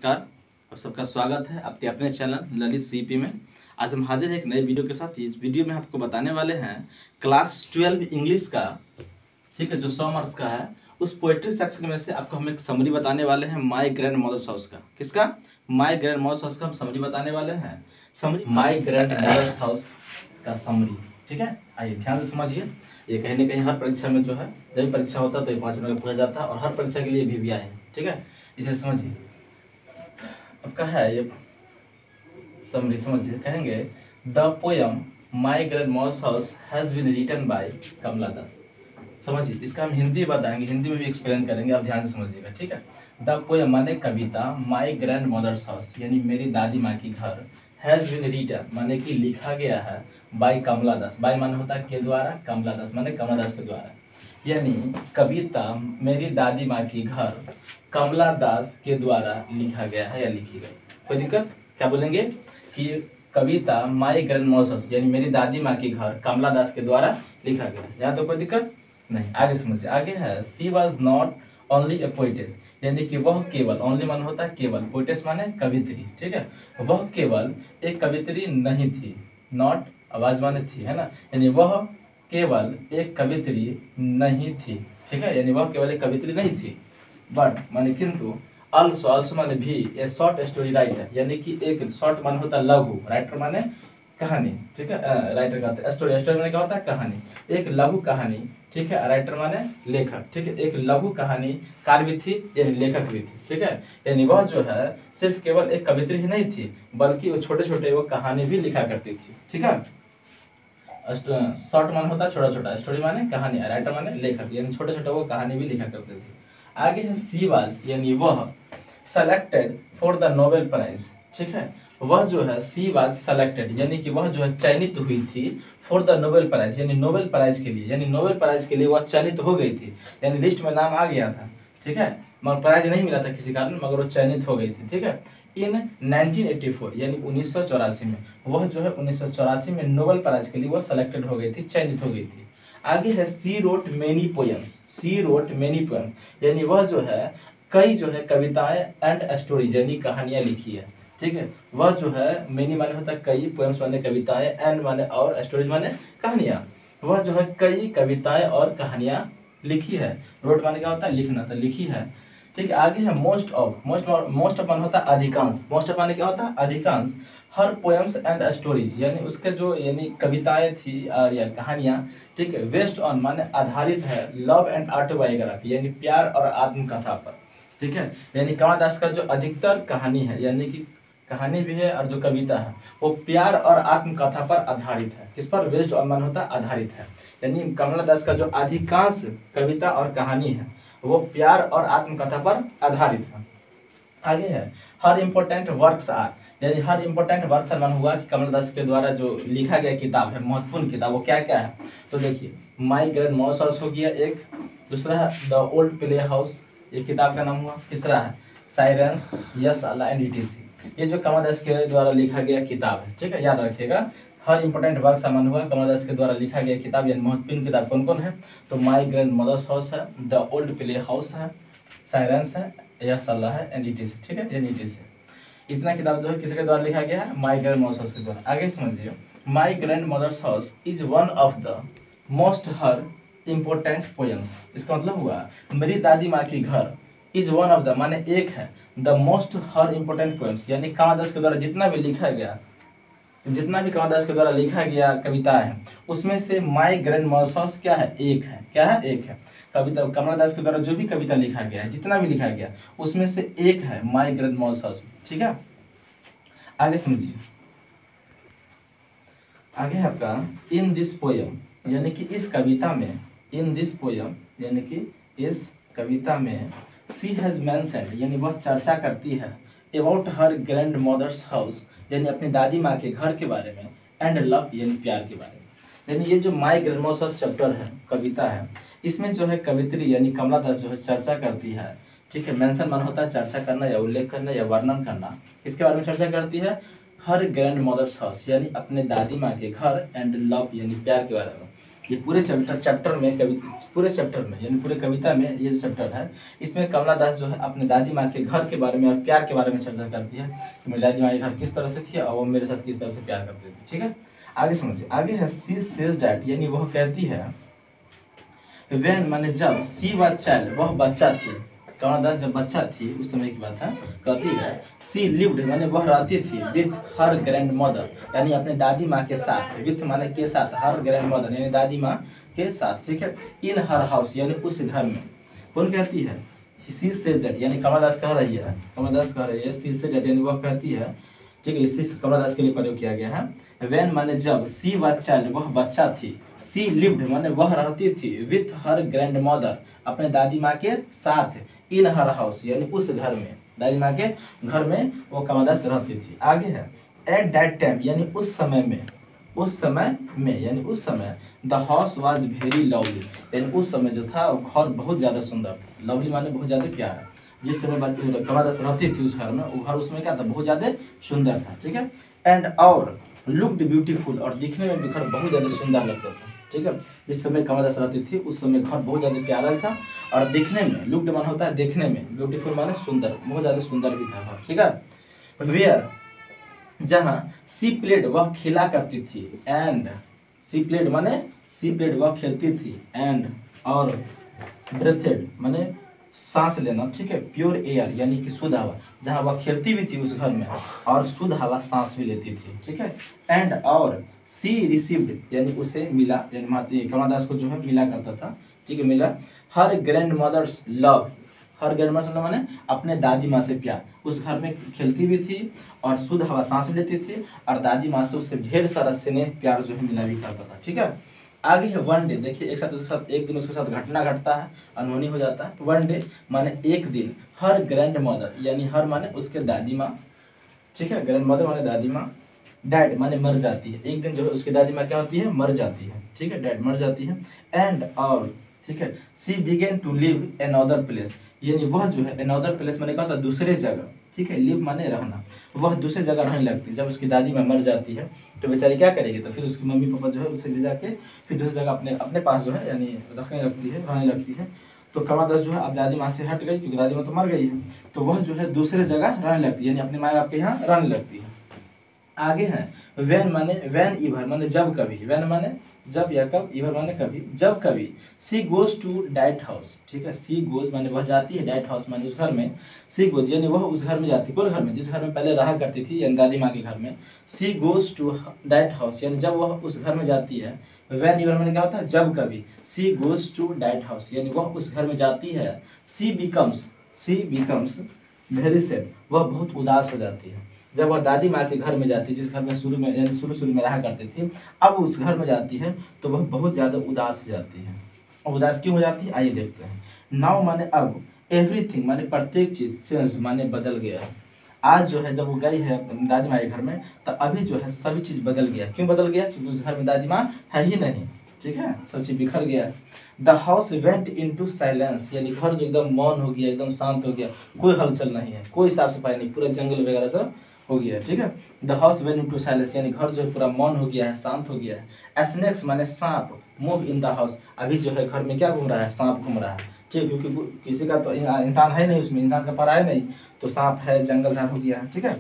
नमस्कार। आप सबका स्वागत है आपके अपने चैनल ललित सीपी में। आज हम हाजिर हैं एक नए वीडियो के साथ। इस वीडियो में आपको बताने वाले हैं क्लास 12 इंग्लिश का, ठीक है, जो 100 मार्क्स का है, उस पोएट्री सेक्शन में से आपको हम एक समरी बताने वाले हैं माय ग्रैंड मदर्स हाउस का। किसका? माय ग्रैंड मदर्स हाउस का हम समरी बताने वाले हैं। Summary my grandmother's house का समरी, ठीक है। आइए ध्यान से समझिए। ये कहीं ना कहीं हर परीक्षा में जो है, जब परीक्षा होता है तो ये 5 नंबर का पूछा जाता है और हर परीक्षा के लिए भी आए हैं, ठीक है। इसे समझिए। आपका है ये समरी, समझिए। कहेंगे the poem my grandmother's house has been written by Kamala Das. समझिए, इसका हम हिंदी बताएंगे, हिंदी में भी एक्सप्लेन करेंगे, आप ध्यान से समझिएगा, ठीक है। द पोयम माने कविता, माई ग्रैंड मदर्स हाउस यानी मेरी दादी माँ की घर, हैज बीन रिटन माने कि लिखा गया है, बाय कमला दास। बाय माने होता है के द्वारा, कमला दास माने कमला दास के द्वारा। यानी कविता मेरी दादी माँ की घर कमला दास के द्वारा लिखा गया है या लिखी गई। कोई दिक्कत? क्या बोलेंगे कि कविता माई ग्रैंड मदर्स हाउस यानी मेरी दादी माँ की घर कमला दास के द्वारा लिखा गया। यहाँ तो कोई दिक्कत नहीं। आगे समझिए। आगे है she was not only a poetess यानी कि वह केवल, ओनली मान होता है केवल, पोइटेस माने कवित्री, ठीक है। वह केवल एक कवित्री नहीं थी, नॉट आवाज माने थी, है ना, यानी वह केवल एक कवित्री नहीं थी, ठीक है, यानी वह केवल एक कवित्री नहीं थी। बट माने किंतु, ऑल्सो, ऑल्सो माने भी, ए शॉर्ट स्टोरी राइटर यानी कि एक शॉर्ट माने होता है लघु, राइटर माने कहानी, ठीक है। राइटर कहते हैं स्टोरी, स्टोरी माने क्या होता है कहानी, एक लघु कहानी, ठीक है। राइटर माने लेखक, ठीक है। एक लघु कहानी कार भी थी यानी लेखक भी थी, ठीक है। यानी वह जो है सिर्फ केवल एक कवित्री ही नहीं थी बल्कि वो छोटे छोटे वो कहानी भी लिखा करती थी, ठीक है। शॉर्ट मान होता है छोटा छोटा, स्टोरी माने कहानी, राइटर माने लेखक, यानी छोटे छोटे वो कहानी भी लिखा करते थे। आगे है सी वाज यानी वह selected for the Nobel prize, ठीक है। वह जो है सी वाज सेलेक्टेड यानी कि वह जो है चयनित हुई थी फॉर द नोबेल प्राइज यानी नोबेल प्राइज के लिए, यानी नोबेल प्राइज के लिए वह चयनित हो गई थी, यानी लिस्ट में नाम आ गया था, ठीक है। मगर प्राइज नहीं मिला था किसी कारण, मगर वो चयनित हो गई थी, ठीक है। इन 1984 यानी 1984 में वह जो है 1984 में नोबेल प्राइज के लिए वह सेलेक्टेड हो गई थी, चयनित हो गई थी। आगे है सी रोट मेनी पोएम्स, सी रोट मेनी पोएम्स यानी वह जो है कई जो है कविताएं एंड स्टोरीज यानी कहानियां लिखी है, ठीक है। वह जो है मेनी माने होता है कई, पोएम्स माने कविताएं, एंड माने और, स्टोरीज माने कहानियां। वह जो है कई कविताएं और कहानियां लिखी है। रोट माने क्या होता है लिखना, तो लिखी है, ठीक है। आगे है मोस्ट ऑफ, मोस्ट ऑफ माने होता है अधिकांश, मोस्ट ऑफ माने क्या होता है अधिकांश। हर पोएम्स एंड स्टोरीज यानी उसके जो यानी कविताएं थी और या कहानियां, ठीक है। बेस्ड ऑन माने आधारित है लव एंड ऑटोबायोग्राफी यानी प्यार और आत्मकथा पर, ठीक है। यानी कमला दास का जो अधिकतर कहानी है यानी कि कहानी भी है और जो कविता है वो प्यार और आत्मकथा पर आधारित है। किस पर? बेस्ड ऑन मान होता है आधारित है, यानी कमला दास का जो अधिकांश कविता और कहानी है वो प्यार और आत्मकथा पर आधारित है। आगे है हर इम्पोर्टेंट वर्क्स आर यानी हर इम्पोर्टेंट वर्क्स मन हुआ कि कमला दास के द्वारा जो लिखा गया किताब है, महत्वपूर्ण किताब, वो क्या क्या है? तो देखिए माई ग्रैंड मदर्स हाउस हो गया एक, दूसरा है द ओल्ड प्ले हाउस, ये किताब का नाम हुआ। तीसरा है sirens, yes Allah and etc, ये जो कमला दास के द्वारा लिखा गया किताब है, ठीक है, याद रखिएगा। हर इंपॉर्टेंट वर्क सामान हुआ कमला दास के द्वारा लिखा गया किताब यानी महत्वपूर्ण किताब कौन कौन है? तो माई ग्रैंड मदर्स हाउस है, द ओल्ड प्ले हाउस है, साइरेंस है, यस अल्लाह है एंड ईटीसी, ठीक है, यानी ईटीसी। इतना किताब जो है किसके द्वारा लिखा गया है? माई ग्रैंड मदर्स हाउस के द्वारा। आगे समझिए, my grandmother's house is one of the most her important poems. इसका मतलब हुआ मेरी दादी माँ की घर इज वन ऑफ द माने एक है, the most her important poems यानी कमला दास के द्वारा जितना भी लिखा गया, जितना भी कमला दास के द्वारा लिखा गया कविता है उसमें से माई ग्रैंड मदर्स हाउस क्या है? एक है। क्या है? एक है। कविता कमला दास के द्वारा जो भी कविता लिखा गया है, जितना भी लिखा गया उसमें से एक है माई ग्रैंड मदर्स हाउस, ठीक है। आगे समझिए। आगे है आपका इन दिस पोयम यानी कि इस कविता में, इन दिस पोयम यानी कि इस कविता में सी हैज मेंशन्ड यानी वह चर्चा करती है about her grandmother's house यानी अपनी दादी माँ के घर के बारे में, एंड लव यानी प्यार के बारे में। यानी ये जो my grandmother's house chapter है, कविता है, इसमें जो है कवित्री यानी कमला दास जो है चर्चा करती है, ठीक है। मेंशन मान होता है चर्चा करना या उल्लेख करना या वर्णन करना। इसके बारे में चर्चा करती है हर ग्रैंड मदर्स हाउस यानी अपने दादी माँ के घर, एंड लव यानी प्यार के बारे में। ये पूरे चैप्टर में पूरे चैप्टर में यानी पूरे कविता में ये जो चैप्टर है इसमें कमला दास जो है अपने दादी माँ के घर के बारे में और प्यार के बारे में चर्चा करती है कि मेरी दादी माँ के घर किस तरह से थी और वो मेरे साथ किस तरह से प्यार करती थी। ठीक है, आगे समझिए। आगे है सी सेज डैट, यानी वह कहती है व्हेन माने जब, सी वाज चाइल्ड वह बच्चा थी, कमला दास जब बच्चा थी उस समय की बात है, कहती है सी लिव्ड माने वह रहती थी विथ हर ग्रैंड मदर, यानी अपने दादी माँ के साथ, विथ माने के साथ, हर ग्रैंड मदर यानी दादी माँ के साथ। ठीक है, इन हर हाउस यानी उस घर में। कौन कहती है? सी सेज दैट, यानी कमला दास कह रही है, कमला दास कह रही है सी सेज दैट यानी वह कहती है। ठीक है, इसी कमला दास के लिए प्रयोग किया गया है। व्हेन माने जब, सी वाज चाइल्ड वह बच्चा थी, सी लिव्ड माने वह रहती थी विथ हर ग्रैंड मदर अपने दादी माँ के साथ, इन हर हाउस यानी उस घर में, दादी माँ के घर में वो कमला दास रहती थी। आगे है एट दैट टाइम, यानी उस समय में, उस समय में यानी उस समय the house was very lovely, यानी उस समय जो था वो घर बहुत ज़्यादा सुंदर था। लवली माने बहुत ज़्यादा प्यारा, जिस तरह कमला दास रहती थी उस घर में, वो घर उसमें क्या था, बहुत ज़्यादा सुंदर था। ठीक है, एंड और लुक्ड ब्यूटीफुल, और दिखने में भी घर बहुत ज़्यादा सुंदर लगता था। ठीक है, जिस समय कमला दास रहती थी उस समय घर बहुत ज़्यादा प्यारा था और दिखने में, लुक्ड मान होता है देखने में, ब्यूटीफुल माने सुंदर, बहुत ज़्यादा सुंदर भी था घर। ठीक है, वेयर जहाँ, सी प्लेड वह खेला करती थी, एंड सी प्लेड माने सी प्लेड वह खेलती थी, एंड और ब्रेथेड माने सांस लेना। ठीक है, प्योर एयर यानी कि शुद्ध हवा, जहाँ वह खेलती भी थी उस घर में और शुद्ध हवा सांस भी लेती थी। ठीक है, एंड और सी रिसीव्ड यानी उसे मिला, यानी कमला दास को जो है मिला करता था। ठीक है, मिला हर ग्रैंड मदर्स लव, हर ग्रैंड मदर्स लव माने अपने दादी माँ से प्यार, उस घर में खेलती भी थी और शुद्ध हवा सांस भी लेती थी और दादी माँ से उससे ढेर सारा स्नेह प्यार जो है मिला भी करता था। ठीक है, आगे है वन डे, देखिए एक साथ उसके साथ एक दिन उसके साथ घटना घटता है, अनहोनी हो जाता है। वन डे माने एक दिन, हर ग्रैंड मदर यानी हर माने उसके दादी माँ, ठीक है, ग्रैंड मदर माने दादी माँ, डैड माने मर जाती है, एक दिन जो है उसकी दादी माँ क्या होती है, मर जाती है। ठीक है, डैड मर जाती है। एंड और ठीक है, she began to live another place, यानी वह जो है एन अदर प्लेस माने क्या होता है, दूसरे जगह। ठीक है, लिव माने रहना, वह दूसरे जगह रहने लगती है। जब उसकी दादी माँ मर जाती है तो बेचारी क्या करेगी, तो फिर उसकी मम्मी पापा जो है उसे ले जाके फिर दूसरी जगह अपने अपने पास जो है यानी रखने लगती है, रहने लगती है। तो कमला दास जो है अब दादी माँ से हट गई क्योंकि दादी माँ तो मर गई है, तो वह जो है दूसरे जगह रहने लगती है, यानी अपने माँ बाप के यहाँ रहने लगती है। आगे है वेन माने वेन इवर माने जब कभी, वेन माने जब या कब, इवर माने कभी, जब कभी। She goes to that house, ठीक है, सी गोज माने वह जाती है, डैट हाउस माने उस घर में, सी गोज यानी वह उस घर में जाती है, कौन घर में, जिस घर में पहले रहा करती थी यानी दादी माँ के घर में। She goes to that house यानी जब वह उस घर में जाती है। वेन इवर माने क्या होता है, जब कभी। She goes to that house यानी वह उस घर में जाती है। सी बिकम्स वेरी सैड, वह बहुत उदास हो जाती है। जब वह दादी माँ के घर में जाती है, जिस घर में शुरू में रहा करती थी, अब उस घर में जाती है तो वह बहुत ज़्यादा उदास हो जाती है। और उदास क्यों हो जाती है, आइए देखते हैं। नाउ माने अब, एवरीथिंग माने प्रत्येक चीज, चेंज माने बदल गया है। आज जो है जब वो गई है दादी माँ के घर में, तो अभी जो है सभी चीज़ बदल गया। क्यों बदल गया, क्योंकि उस घर में दादी माँ है ही नहीं। ठीक है, सब चीज़ बिखर गया। The house went into silence यानी घर जो एकदम मौन हो गया, एकदम शांत हो गया, कोई हलचल नहीं है, कोई साफ सफाई नहीं, पूरा जंगल वगैरह सब हो गया है। ठीक है, the house went into silence यानी घर जो है पूरा मौन हो गया है, शांत हो गया है। स्नेक्स माने सांप, मूव इन द हाउस, अभी जो है घर में क्या घूम रहा है, सांप घूम रहा है। ठीक, क्योंकि किसी का तो इंसान है नहीं उसमें, इंसान का पड़ा है नहीं, तो सांप है, जंगल झाड़ हो गया है। ठीक है,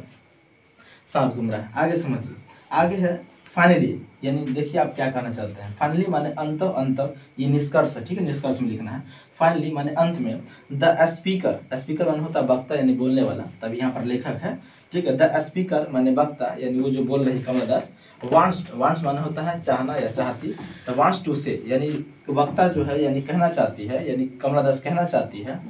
सांप घूम रहा है। आगे समझिए, आगे है फाइनली, यानी देखिए आप क्या कहना चाहते हैं। फाइनली माने अंत, ये निष्कर्ष है। ठीक है, निष्कर्ष में लिखना है। फाइनली माने अंत में। द स्पीकर माने होता है वक्ता यानी बोलने वाला, तब यहाँ पर लेखक है। ठीक है, द स्पीकर माने वक्ता यानी वो जो बोल रही कमला दास। वांट्स माने होता है चाहना या चाहती, तो वांट्स टू से यानी वक्ता जो है यानी कहना चाहती है, यानी कमला दास कहना चाहती है,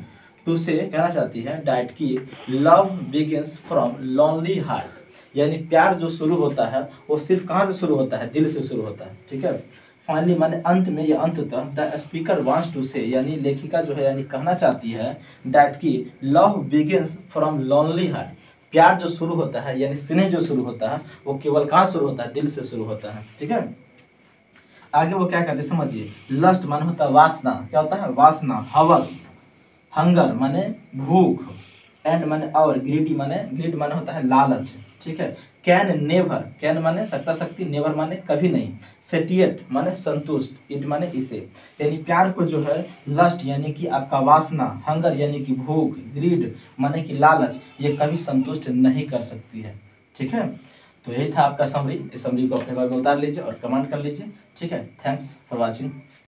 टू से कहना चाहती है डैट की love begins from lonely heart, यानी प्यार जो शुरू होता है वो सिर्फ कहाँ से शुरू होता है, दिल से शुरू होता है। ठीक है, फाइनली माने अंत में या अंततः। द स्पीकर वांट्स टू से यानी लेखिका जो है यानी कहना चाहती है डैट की love begins from lonely heart, प्यार जो शुरू होता है यानी स्नेह जो शुरू होता है वो केवल कहाँ शुरू होता है, दिल से शुरू होता है। ठीक है, आगे वो क्या कहते हैं समझिए। लस्ट माने होता है वासना, क्या होता है, वासना, हवस, हंगर माने भूख, एंड माने और, ग्रीड माने होता है लालच। ठीक है। कैन नेवर, कैन माने सकता शक्ति, नेवर माने कभी नहीं, सेटिएट माने संतुष्ट, इट माने इसे, यानी प्यार को जो है लस्ट यानी कि आपका वासना, हंगर यानी कि भूख, ग्रीड माने कि लालच, ये कभी संतुष्ट नहीं कर सकती है। ठीक है, तो यही था आपका समरी। इस समरी को अपने घर में उतार लीजिए और कमेंट कर लीजिए। ठीक है, थैंक्स फॉर वॉचिंग।